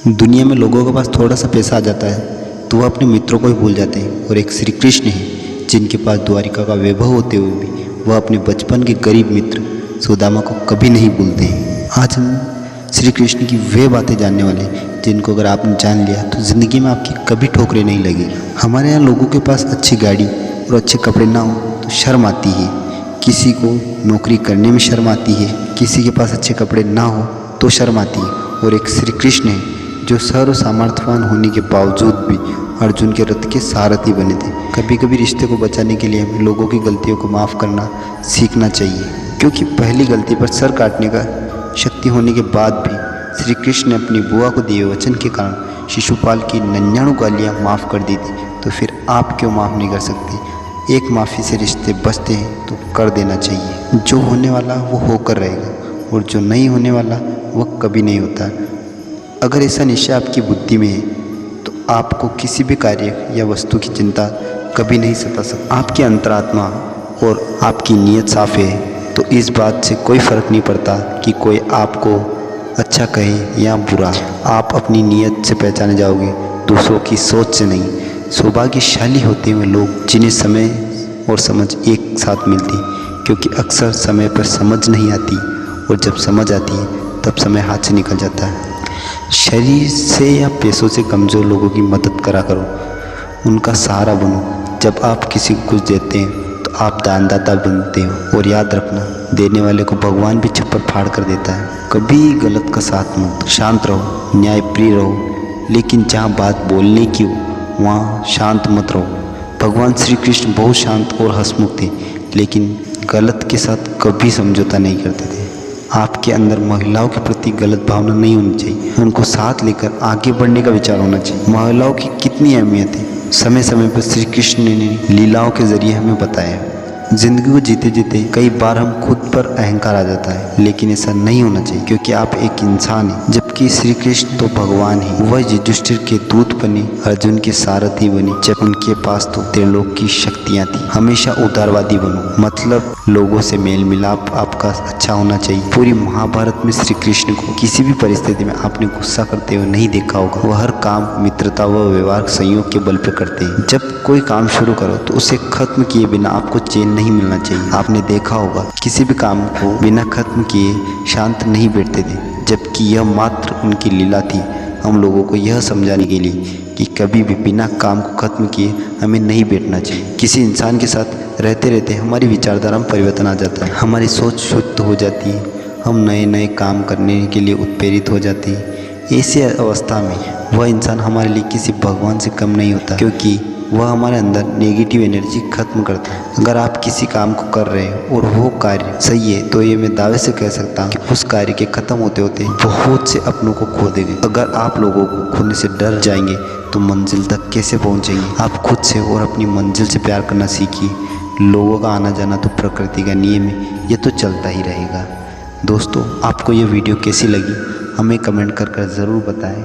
दुनिया में लोगों के पास थोड़ा सा पैसा आ जाता है तो वह अपने मित्रों को ही भूल जाते हैं, और एक श्री कृष्ण हैं जिनके पास द्वारिका का वैभव होते हुए भी वह अपने बचपन के गरीब मित्र सुदामा को कभी नहीं भूलते हैं। आज हम श्री कृष्ण की वे बातें जानने वाले हैं जिनको अगर आपने जान लिया तो ज़िंदगी में आपकी कभी ठोकरें नहीं लगेगी। हमारे यहाँ लोगों के पास अच्छी गाड़ी और अच्छे कपड़े ना हो तो शर्म आती है, किसी को नौकरी करने में शर्म आती है, किसी के पास अच्छे कपड़े ना हो तो शर्म आती है। और एक श्री कृष्ण है जो सर्व सामर्थ्यवान होने के बावजूद भी अर्जुन के रथ के सारथी बने थे। कभी कभी रिश्ते को बचाने के लिए हमें लोगों की गलतियों को माफ़ करना सीखना चाहिए, क्योंकि पहली गलती पर सर काटने का शक्ति होने के बाद भी श्री कृष्ण ने अपनी बुआ को दिए वचन के कारण शिशुपाल की 99 गालियाँ माफ़ कर दी थी, तो फिर आप क्यों माफ़ नहीं कर सकते। एक माफ़ी से रिश्ते बचते हैं तो कर देना चाहिए। जो होने वाला वो होकर रहेगा और जो नहीं होने वाला वह कभी नहीं होता। अगर ऐसा निश्चय आपकी बुद्धि में है तो आपको किसी भी कार्य या वस्तु की चिंता कभी नहीं सता सकती। आपकी अंतरात्मा और आपकी नीयत साफ है तो इस बात से कोई फ़र्क नहीं पड़ता कि कोई आपको अच्छा कहे या बुरा। आप अपनी नीयत से पहचाने जाओगे, दूसरों की सोच से नहीं। सौभाग्यशाली होते हैं वे लोग जिन्हें समय और समझ एक साथ मिलती, क्योंकि अक्सर समय पर समझ नहीं आती और जब समझ आती है तब समय हाथ से निकल जाता है। शरीर से या पैसों से कमज़ोर लोगों की मदद करा करो, उनका सहारा बनो। जब आप किसी को कुछ देते हैं तो आप दानदाता बनते हो, और याद रखना देने वाले को भगवान भी छप्पर फाड़ कर देता है। कभी गलत का साथ मत। शांत रहो, न्यायप्रिय रहो, लेकिन जहाँ बात बोलने की हो वहाँ शांत मत रहो। भगवान श्री कृष्ण बहुत शांत और हंसमुख थे, लेकिन गलत के साथ कभी समझौता नहीं करते थे। आपके अंदर महिलाओं के प्रति गलत भावना नहीं होनी चाहिए, उनको साथ लेकर आगे बढ़ने का विचार होना चाहिए। महिलाओं की कितनी अहमियत है समय समय पर श्री कृष्ण ने लीलाओं के जरिए हमें बताया। जिंदगी को जीते जीते कई बार हम खुद पर अहंकार आ जाता है, लेकिन ऐसा नहीं होना चाहिए, क्योंकि आप एक इंसान हैं, जबकि श्री कृष्ण तो भगवान है। वह युधिष्ठिर के दूत बने, अर्जुन के सारथी बने, जब उनके पास तो त्रिलोक की शक्तियाँ थी। हमेशा उदारवादी बनो, मतलब लोगों से मेल मिलाप आपका अच्छा होना चाहिए। पूरी महाभारत में श्री कृष्ण को किसी भी परिस्थिति में आपने गुस्सा करते हुए नहीं देखा होगा। वह हर काम मित्रता व व्यवहार संयोग के बल पर करते हैं। जब कोई काम शुरू करो तो उसे खत्म किए बिना आपको चैन नहीं मिलना चाहिए। आपने देखा होगा किसी भी काम को बिना खत्म किए शांत नहीं बैठते थे, जबकि यह मात्र उनकी लीला थी हम लोगों को यह समझाने के लिए कि कभी भी बिना काम को खत्म किए हमें नहीं बैठना चाहिए। किसी इंसान के साथ रहते रहते हमारी विचारधारा में परिवर्तन आ जाता है, हमारी सोच शुद्ध हो जाती है, हम नए नए काम करने के लिए उत्प्रेरित हो जाते हैं। ऐसी अवस्था में वह इंसान हमारे लिए किसी भगवान से कम नहीं होता, क्योंकि वह हमारे अंदर नेगेटिव एनर्जी खत्म करता है। अगर आप किसी काम को कर रहे हो और वो कार्य सही है तो ये मैं दावे से कह सकता हूँ कि उस कार्य के खत्म होते होते बहुत से अपनों को खो देंगे। अगर आप लोगों को खोने से डर जाएंगे तो मंजिल तक कैसे पहुँचेंगे। आप खुद से और अपनी मंजिल से प्यार करना सीखिए। लोगों का आना जाना तो प्रकृति का नियम है, ये तो चलता ही रहेगा। दोस्तों, आपको ये वीडियो कैसी लगी हमें कमेंट कर ज़रूर बताएं।